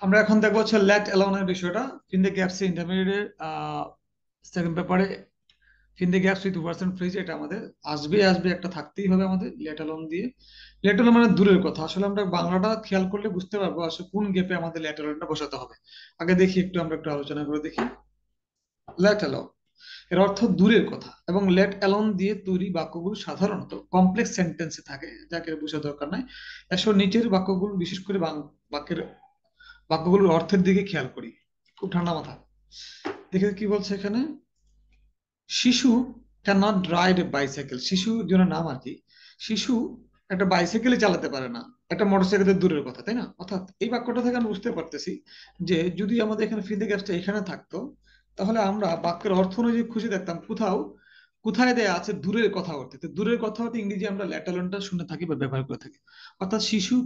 আমরা এখন দেখবো হচ্ছে লেট অ্যালোনের বিষয়টা। Fill in the gaps intermediate second পেপারে fill in the gaps with words and phrase, এটা আমাদের আসবে আসবে একটা থাকতেই হবে আমাদের লেট অ্যালোন দিয়ে। লেট অ্যালোন মানে দূরের কথা, আসলে আমরা বাংলাটা খেয়াল করলে বুঝতে পারবো আসলে কোন গ্যাপে আমাদের লেট অ্যালোনটা বসাতে হবে। আগে দেখি একটু, আমরা একটু আলোচনা করে দেখি। লেট অ্যালোন এর অর্থ দূরের কথা, এবং লেট অ্যালোন দিয়ে তৈরি বাক্যগুলো সাধারণত কমপ্লেক্স সেন্টেন্সে থাকে, যাকে বোঝার দরকার নাই। এসব নিচের বাক্যগুলো, বিশেষ করে বাক্যের বাক্যগুলোর অর্থের দিকে খেয়াল করি। খুব ঠান্ডা মাথা দেখে কি বলছে এখানে। শিশু can not write A bicycle, শিশু জনের নাম আর কি। শিশু একটা বাইসাইকেলে চালাতে পারে না, একটা মোটরসাইকেলের দূরের কথা, তাই না? অর্থাৎ এই বাক্যটা থেকে আমরা বুঝতে পারতেছি যে যদি আমাদের এখানে ফিল্ডিং গ্যাপটা এখানে থাকতো, তাহলে আমরা বাক্যের অর্থ অনুযায়ী খুশি দেখতাম কোথাও কোথায় দেয়া আছে দূরের কথা অর্থে। তো দূরের কথা অর্থে ইংরেজি আমরা ল্যাটারনটা শুনে থাকি বা ব্যবহার করে থাকি। অর্থাৎ শিশু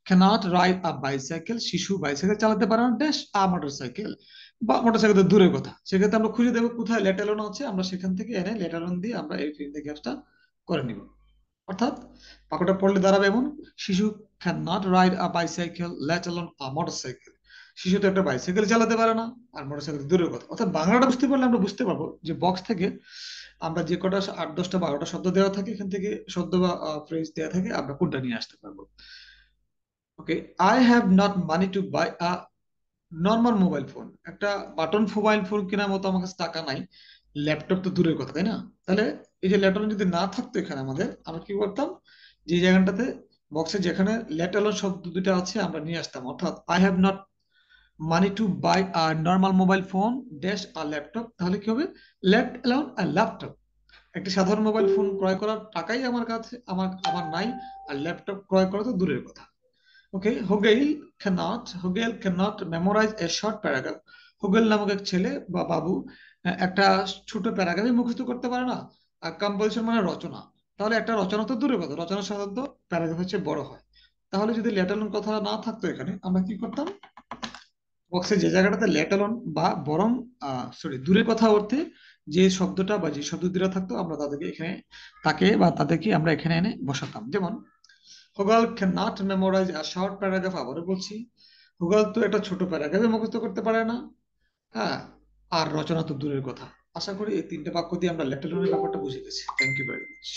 cannot ride a bicycle, শিশু বাইসাইকেল চালাতে পারে না ড্যাশ আ মোটরসাইকেল, বা মোটরসাইকেল তো দূরের কথা। সেক্ষেত্রে আমরা খুঁজে দেখবো কোথায় লেটারন আছে, আমরা সেখান থেকে এনে লেটারন দিয়ে আমরা এই ফিল দ্য গ্যাপসটা করে নিব। অর্থাৎ বাক্যটা পড়লে দাঁড়াবে এমন: শিশু can not write a bicycle let alone a motorcycle. শিশু তো একটা বাইসাইকেল চালাতে পারে না, আর মোটরসাইকেল দূরের কথা। অর্থাৎ বাংলাটা বুঝতে পারলে আমরা বুঝতে পারবো যে বক্স থেকে আমরা যে কটা 8, 10, 12টা শব্দ দেওয়া থাকে, এখান থেকে শব্দ বা ফ্রেজ দেওয়া থাকে, আমরা কোনটা নিয়ে আসতে পারবো। Okay, I have not money to buy a normal mobile phone, একটা বাটন মোবাইল ফোন কেনার মতো আমার কাছে টাকা নাই। ল্যাপটপ তো দূরের কথা, তাই না? তাহলে এই যে ল্যাপটপ যদি না থাকতো এখানে আমাদের, আমরা কি করতাম, যে জায়গাটাতে বক্সে যেখানে লেট অ্যালোন শব্দ দুটো আছে আমরা নিয়ে আসতাম। অর্থাৎ I have not money to buy a normal mobile phone ড্যাশ আর ল্যাপটপ, তাহলে কি হবে, লেট অ্যালোন আর ল্যাপটপ। একটি সাধারণ মোবাইল ফোন ক্রয় করার টাকাই আমার কাছে আমার আমার নাই, আর ল্যাপটপ ক্রয় করা তো দূরের কথা। Okay, Hogel cannot memorise a short paragraph. Hogel নামক এক ছেলে বা বাবু একটা ছোট প্যারাগ্রাফই মুখস্থ করতে পারে না। আর কম্পোজিশন মানে রচনা। তাহলে একটা রচনা তো দূরের কথা, রচনা সাধারণত প্যারাগ্রাফ হচ্ছে বড় হয়। তাহলে যদি লেটারন কথা না থাকতো এখানে, আমরা কি করতাম, বক্সে যে জায়গাটাতে লেটারন বা বরং সরি দূরের কথা অর্থে যে শব্দটা বা যে শব্দ দুটো থাকতো, আমরা তাদেরকে এখানে তাকে বা তাদেরকে আমরা এখানে এনে বসাতাম। যেমন Hugol cannot memorise a short paragraph, আবারও বলছি হুগল তো একটা ছোট প্যারাগ্রাফে মুখস্থ করতে পারে না। হ্যাঁ, আর রচনা তো দূরের কথা। আশা করি এই তিনটে বাক্য দিয়ে আমরা লেটারনের ব্যাপারটা বুঝে গেছি। Thank you very much.